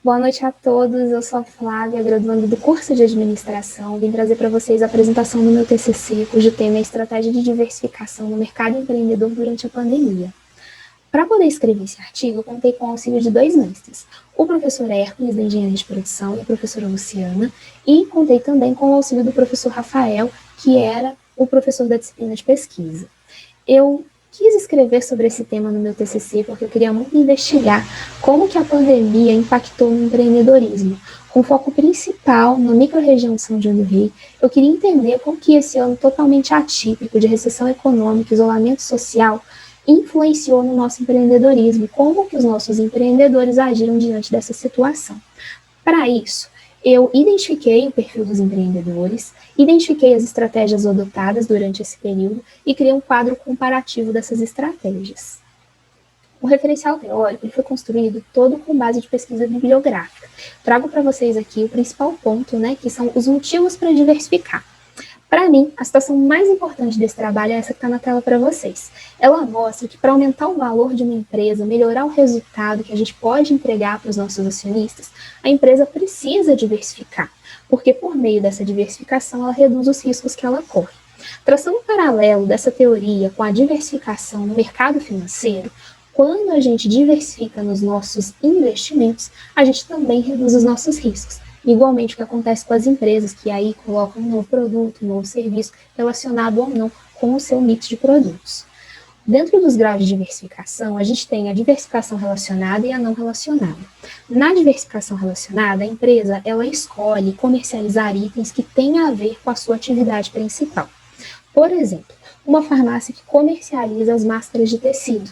Boa noite a todos, eu sou a Flávia, graduando do curso de Administração. Vim trazer para vocês a apresentação do meu TCC, cujo tema é Estratégia de Diversificação no Mercado Empreendedor durante a Pandemia. Para poder escrever esse artigo, eu contei com o auxílio de dois mestres, o professor Hércules, da Engenharia de Produção, e a professora Luciana, e contei também com o auxílio do professor Rafael, que era o professor da disciplina de pesquisa. Eu quis escrever sobre esse tema no meu TCC porque eu queria muito investigar como que a pandemia impactou no empreendedorismo, com foco principal na microrregião de São João do Rei. Eu queria entender como que esse ano totalmente atípico de recessão econômica, isolamento social, influenciou no nosso empreendedorismo e como que os nossos empreendedores agiram diante dessa situação. Para isso, eu identifiquei o perfil dos empreendedores, identifiquei as estratégias adotadas durante esse período e criei um quadro comparativo dessas estratégias. O referencial teórico foi construído todo com base de pesquisa bibliográfica. Trago para vocês aqui o principal ponto, que são os motivos para diversificar. Para mim, a situação mais importante desse trabalho é essa que está na tela para vocês. Ela mostra que para aumentar o valor de uma empresa, melhorar o resultado que a gente pode entregar para os nossos acionistas, a empresa precisa diversificar, porque por meio dessa diversificação ela reduz os riscos que ela corre. Traçando um paralelo dessa teoria com a diversificação no mercado financeiro, quando a gente diversifica nos nossos investimentos, a gente também reduz os nossos riscos. Igualmente o que acontece com as empresas, que aí colocam um novo produto, um novo serviço, relacionado ou não com o seu mix de produtos. Dentro dos graus de diversificação, a gente tem a diversificação relacionada e a não relacionada. Na diversificação relacionada, a empresa ela escolhe comercializar itens que têm a ver com a sua atividade principal. Por exemplo, uma farmácia que comercializa as máscaras de tecido.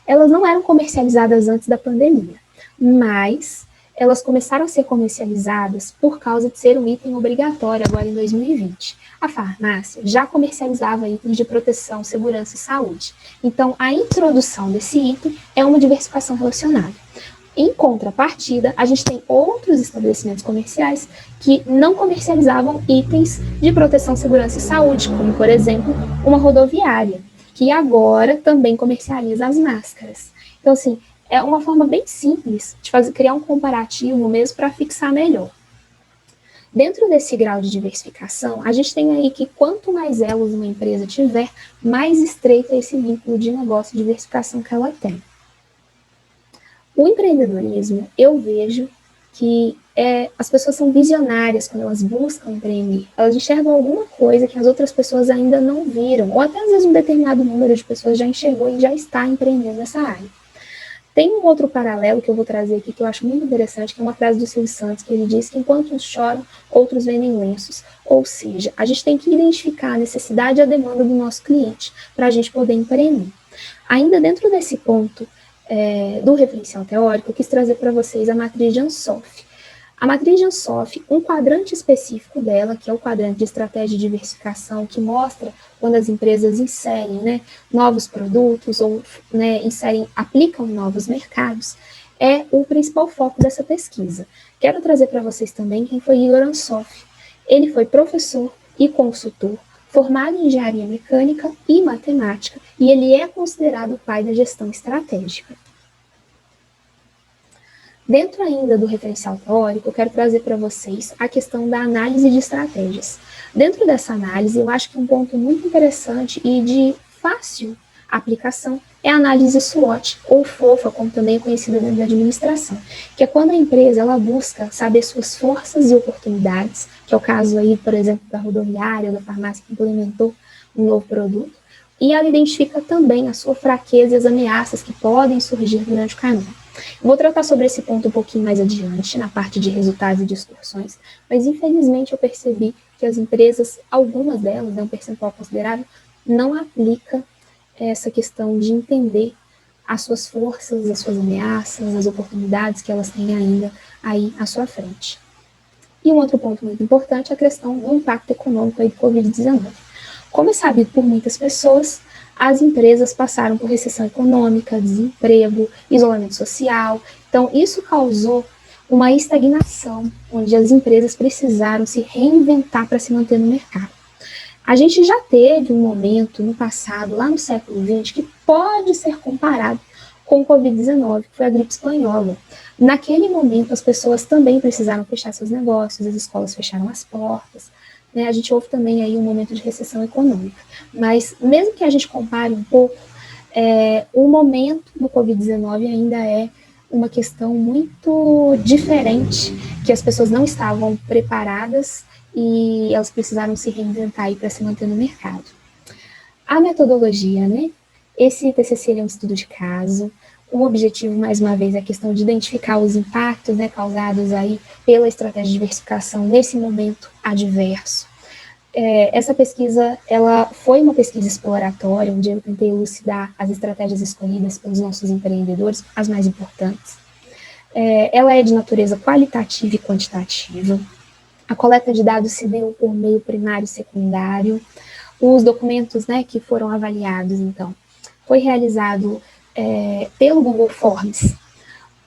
Elas não eram comercializadas antes da pandemia, mas elas começaram a ser comercializadas por causa de ser um item obrigatório agora em 2020. A farmácia já comercializava itens de proteção, segurança e saúde. Então, a introdução desse item é uma diversificação relacionada. Em contrapartida, a gente tem outros estabelecimentos comerciais que não comercializavam itens de proteção, segurança e saúde, como, por exemplo, uma rodoviária, que agora também comercializa as máscaras. Então, assim, é uma forma bem simples de criar um comparativo mesmo para fixar melhor. Dentro desse grau de diversificação, a gente tem aí que quanto mais elos uma empresa tiver, mais estreito é esse vínculo de negócio e diversificação que ela tem. O empreendedorismo, eu vejo que as pessoas são visionárias quando elas buscam empreender. Elas enxergam alguma coisa que as outras pessoas ainda não viram, ou até às vezes um determinado número de pessoas já enxergou e já está empreendendo nessa área. Tem um outro paralelo que eu vou trazer aqui que eu acho muito interessante, que é uma frase do Silvio Santos, que ele diz que enquanto uns choram, outros vendem lenços. Ou seja, a gente tem que identificar a necessidade e a demanda do nosso cliente para a gente poder empreender. Ainda dentro desse ponto do referencial teórico, eu quis trazer para vocês a matriz de Ansoff. A matriz de Ansoff, um quadrante específico dela, que é o quadrante de estratégia de diversificação, que mostra quando as empresas inserem novos produtos ou aplicam em novos mercados, é o principal foco dessa pesquisa. Quero trazer para vocês também quem foi Igor Ansoff. Ele foi professor e consultor, formado em engenharia mecânica e matemática, e ele é considerado o pai da gestão estratégica. Dentro ainda do referencial teórico, eu quero trazer para vocês a questão da análise de estratégias. Dentro dessa análise, eu acho que um ponto muito interessante e de fácil aplicação é a análise SWOT, ou FOFA, como também é conhecida dentro da administração, que é quando a empresa ela busca saber suas forças e oportunidades, que é o caso aí, por exemplo, da rodoviária ou da farmácia que implementou um novo produto, e ela identifica também a sua fraqueza e as ameaças que podem surgir durante o caminho. Vou tratar sobre esse ponto um pouquinho mais adiante, na parte de resultados e distorções, mas infelizmente eu percebi que as empresas, algumas delas, um percentual considerável, não aplica essa questão de entender as suas forças, as suas ameaças, as oportunidades que elas têm ainda aí à sua frente. E um outro ponto muito importante é a questão do impacto econômico aí do Covid-19. Como é sabido por muitas pessoas, as empresas passaram por recessão econômica, desemprego, isolamento social. Então, isso causou uma estagnação, onde as empresas precisaram se reinventar para se manter no mercado. A gente já teve um momento no passado, lá no século XX, que pode ser comparado com o Covid-19, que foi a gripe espanhola. Naquele momento, as pessoas também precisaram fechar seus negócios, as escolas fecharam as portas, né? A gente houve também aí um momento de recessão econômica. Mas, mesmo que a gente compare um pouco, o momento do Covid-19 ainda é uma questão muito diferente, que as pessoas não estavam preparadas e elas precisaram se reinventar para se manter no mercado. A metodologia, né? Esse TCC é um estudo de caso. O objetivo, mais uma vez, é a questão de identificar os impactos, né, causados aí pela estratégia de diversificação nesse momento adverso. Essa pesquisa, ela foi uma pesquisa exploratória, onde eu tentei elucidar as estratégias escolhidas pelos nossos empreendedores, as mais importantes. Ela é de natureza qualitativa e quantitativa. A coleta de dados se deu por meio primário e secundário. Os documentos, né, que foram avaliados, então, foi realizado pelo Google Forms,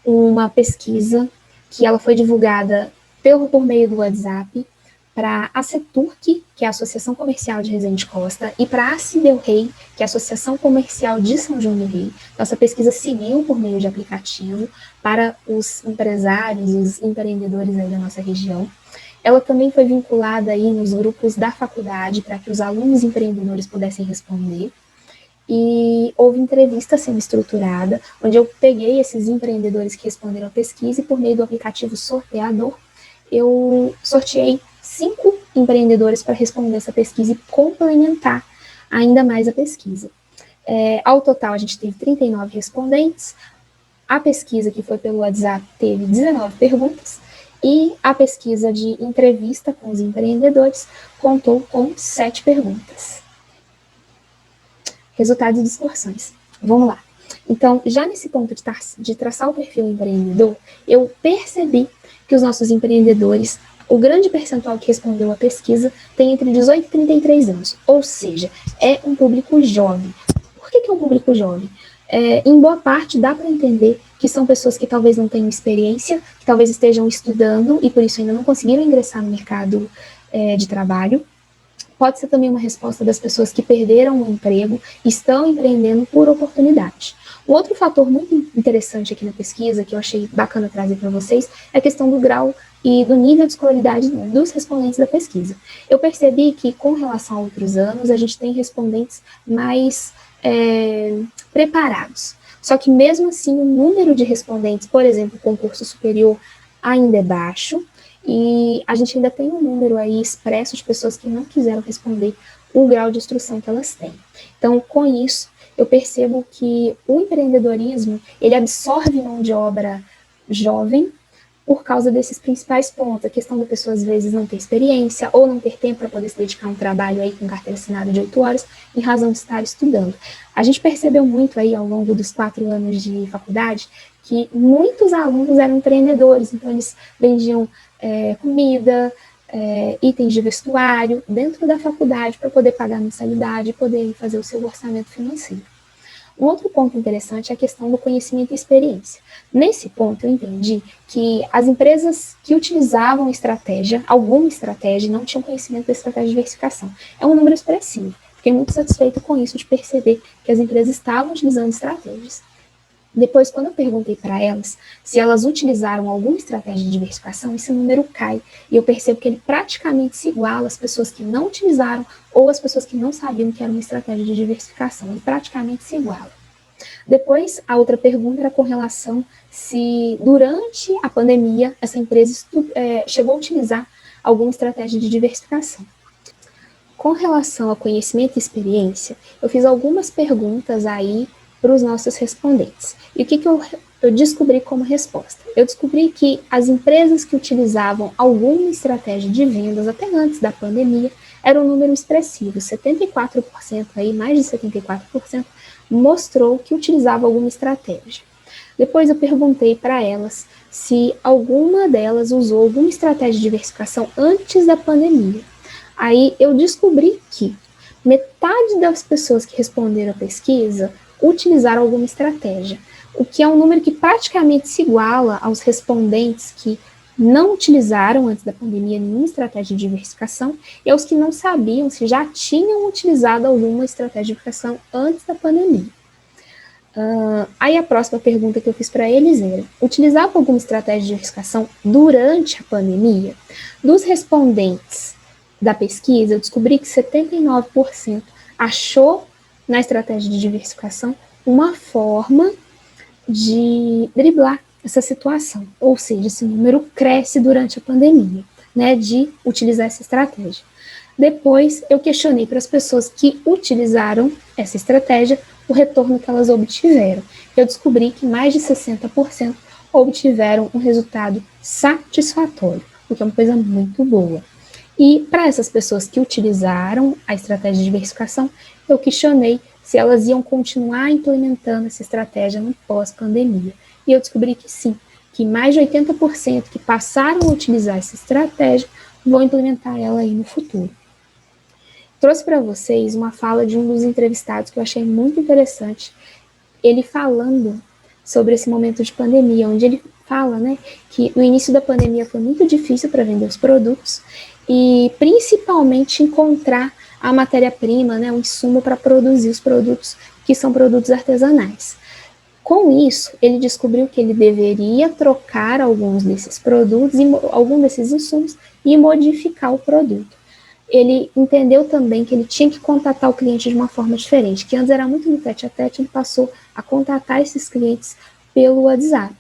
uma pesquisa que ela foi divulgada por meio do WhatsApp para a CETURC, que é a Associação Comercial de Resende Costa, e para a ACI Del Rey, que é a Associação Comercial de São João del Rei. Então, essa pesquisa seguiu por meio de aplicativo para os empresários, os empreendedores aí da nossa região. Ela também foi vinculada aí nos grupos da faculdade para que os alunos empreendedores pudessem responder. E houve entrevista sendo estruturada, onde eu peguei esses empreendedores que responderam a pesquisa e, por meio do aplicativo sorteador, eu sorteei 5 empreendedores para responder essa pesquisa e complementar ainda mais a pesquisa. Ao total, a gente teve 39 respondentes. A pesquisa que foi pelo WhatsApp teve 19 perguntas e a pesquisa de entrevista com os empreendedores contou com 7 perguntas. Resultados e distorções. Vamos lá. Então, já nesse ponto de traçar o perfil empreendedor, eu percebi que os nossos empreendedores, o grande percentual que respondeu à pesquisa, tem entre 18 e 33 anos, ou seja, é um público jovem. Por que é um público jovem? Em boa parte dá para entender que são pessoas que talvez não tenham experiência, que talvez estejam estudando e por isso ainda não conseguiram ingressar no mercado de trabalho. Pode ser também uma resposta das pessoas que perderam o emprego e estão empreendendo por oportunidade. Um outro fator muito interessante aqui na pesquisa, que eu achei bacana trazer para vocês, é a questão do grau e do nível de escolaridade dos respondentes da pesquisa. Eu percebi que, com relação a outros anos, a gente tem respondentes mais preparados. Só que, mesmo assim, o número de respondentes, por exemplo, concurso superior, ainda é baixo. E a gente ainda tem um número aí expresso de pessoas que não quiseram responder o grau de instrução que elas têm. Então, com isso, eu percebo que o empreendedorismo, ele absorve mão de obra jovem por causa desses principais pontos. A questão da pessoa, às vezes, não ter experiência ou não ter tempo para poder se dedicar a um trabalho aí com carteira assinada de 8 horas, em razão de estar estudando. A gente percebeu muito aí, ao longo dos 4 anos de faculdade, que muitos alunos eram empreendedores, então eles vendiam comida, itens de vestuário dentro da faculdade para poder pagar a mensalidade e poder fazer o seu orçamento financeiro. Um outro ponto interessante é a questão do conhecimento e experiência. Nesse ponto, eu entendi que as empresas que utilizavam estratégia, alguma estratégia, não tinham conhecimento da estratégia de diversificação. É um número expressivo. Fiquei muito satisfeita com isso, de perceber que as empresas estavam utilizando estratégias. Depois, quando eu perguntei para elas se elas utilizaram alguma estratégia de diversificação, esse número cai. E eu percebo que ele praticamente se iguala às pessoas que não utilizaram ou às pessoas que não sabiam que era uma estratégia de diversificação. Ele praticamente se iguala. Depois, a outra pergunta era com relação se, durante a pandemia, essa empresa chegou a utilizar alguma estratégia de diversificação. Com relação a conhecimento e experiência, eu fiz algumas perguntas aí para os nossos respondentes. E o que eu descobri como resposta? Eu descobri que as empresas que utilizavam alguma estratégia de vendas até antes da pandemia era um número expressivo, 74%, aí, mais de 74%, mostrou que utilizava alguma estratégia. Depois eu perguntei para elas se alguma delas usou alguma estratégia de diversificação antes da pandemia. Aí eu descobri que metade das pessoas que responderam a pesquisa utilizaram alguma estratégia, o que é um número que praticamente se iguala aos respondentes que não utilizaram antes da pandemia nenhuma estratégia de diversificação e aos que não sabiam se já tinham utilizado alguma estratégia de diversificação antes da pandemia. Aí a próxima pergunta que eu fiz para eles era: utilizava alguma estratégia de diversificação durante a pandemia? Dos respondentes da pesquisa, eu descobri que 79% achou na estratégia de diversificação uma forma de driblar essa situação, ou seja, esse número cresce durante a pandemia, né, de utilizar essa estratégia. Depois, eu questionei para as pessoas que utilizaram essa estratégia o retorno que elas obtiveram. Eu descobri que mais de 60% obtiveram um resultado satisfatório, o que é uma coisa muito boa. E para essas pessoas que utilizaram a estratégia de diversificação, eu questionei se elas iam continuar implementando essa estratégia no pós-pandemia. E eu descobri que sim, que mais de 80% que passaram a utilizar essa estratégia vão implementar ela aí no futuro. Trouxe para vocês uma fala de um dos entrevistados que eu achei muito interessante, ele falando sobre esse momento de pandemia, onde ele fala, né, que no início da pandemia foi muito difícil para vender os produtos e principalmente encontrar a matéria-prima, né, o insumo para produzir os produtos que são produtos artesanais. Com isso, ele descobriu que ele deveria trocar alguns desses produtos, alguns desses insumos e modificar o produto. Ele entendeu também que ele tinha que contatar o cliente de uma forma diferente, que antes era muito no tete a tete, ele passou a contatar esses clientes pelo WhatsApp.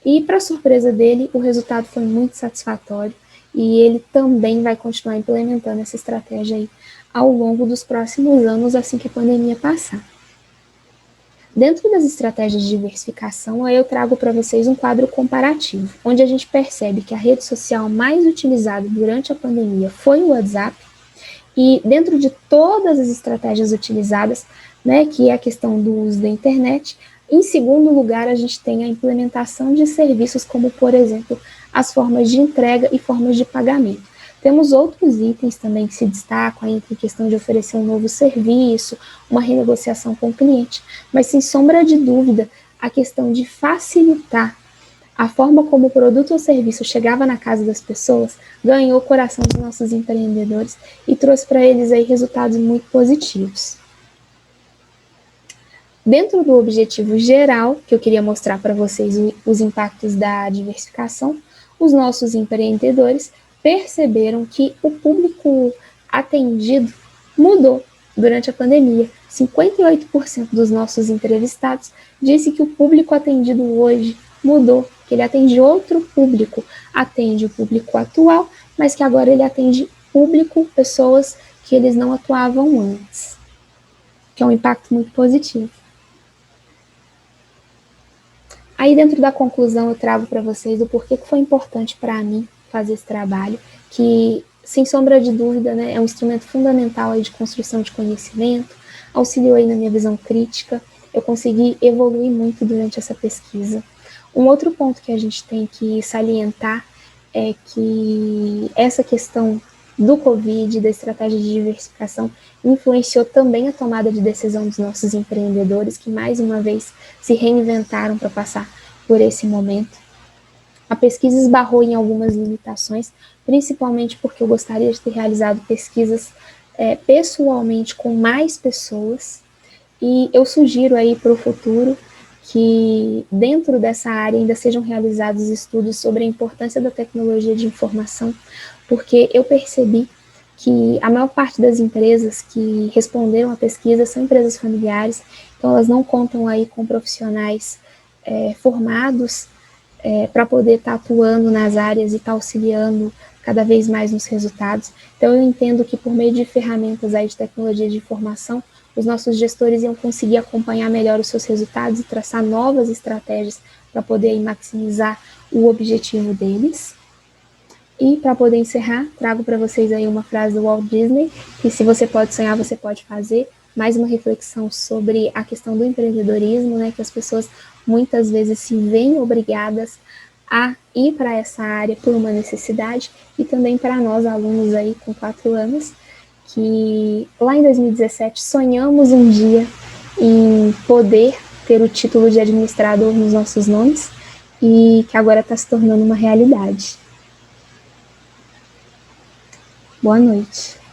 E, para surpresa dele, o resultado foi muito satisfatório e ele também vai continuar implementando essa estratégia aí ao longo dos próximos anos, assim que a pandemia passar. Dentro das estratégias de diversificação, eu trago para vocês um quadro comparativo, onde a gente percebe que a rede social mais utilizada durante a pandemia foi o WhatsApp, e dentro de todas as estratégias utilizadas, né, que é a questão do uso da internet, em segundo lugar, a gente tem a implementação de serviços como, por exemplo, as formas de entrega e formas de pagamento. Temos outros itens também que se destacam entre a questão de oferecer um novo serviço, uma renegociação com o cliente, mas sem sombra de dúvida, a questão de facilitar a forma como o produto ou serviço chegava na casa das pessoas ganhou o coração dos nossos empreendedores e trouxe para eles aí resultados muito positivos. Dentro do objetivo geral, que eu queria mostrar para vocês os impactos da diversificação, os nossos empreendedores perceberam que o público atendido mudou durante a pandemia. 58% dos nossos entrevistados disse que o público atendido hoje mudou, que ele atende outro público, atende o público atual, mas que agora ele atende público, pessoas que eles não atuavam antes, que é um impacto muito positivo. Aí dentro da conclusão eu trago para vocês o porquê que foi importante para mim fazer esse trabalho, que sem sombra de dúvida, né, é um instrumento fundamental aí de construção de conhecimento, auxiliou aí na minha visão crítica, eu consegui evoluir muito durante essa pesquisa. Um outro ponto que a gente tem que salientar é que essa questão do Covid, da estratégia de diversificação, influenciou também a tomada de decisão dos nossos empreendedores, que mais uma vez se reinventaram para passar por esse momento. A pesquisa esbarrou em algumas limitações, principalmente porque eu gostaria de ter realizado pesquisas pessoalmente com mais pessoas, e eu sugiro aí para o futuro que dentro dessa área ainda sejam realizados estudos sobre a importância da tecnologia de informação, porque eu percebi que a maior parte das empresas que responderam à pesquisa são empresas familiares, então elas não contam aí com profissionais formados para poder estar atuando nas áreas e estar auxiliando cada vez mais nos resultados. Então eu entendo que por meio de ferramentas aí de tecnologia de informação, os nossos gestores iam conseguir acompanhar melhor os seus resultados e traçar novas estratégias para poder maximizar o objetivo deles. E para poder encerrar, trago para vocês aí uma frase do Walt Disney, que se você pode sonhar, você pode fazer. Mais uma reflexão sobre a questão do empreendedorismo, né, que as pessoas muitas vezes se veem obrigadas a ir para essa área por uma necessidade, e também para nós alunos aí com 4 anos, que lá em 2017 sonhamos um dia em poder ter o título de administrador nos nossos nomes e que agora está se tornando uma realidade. Boa noite.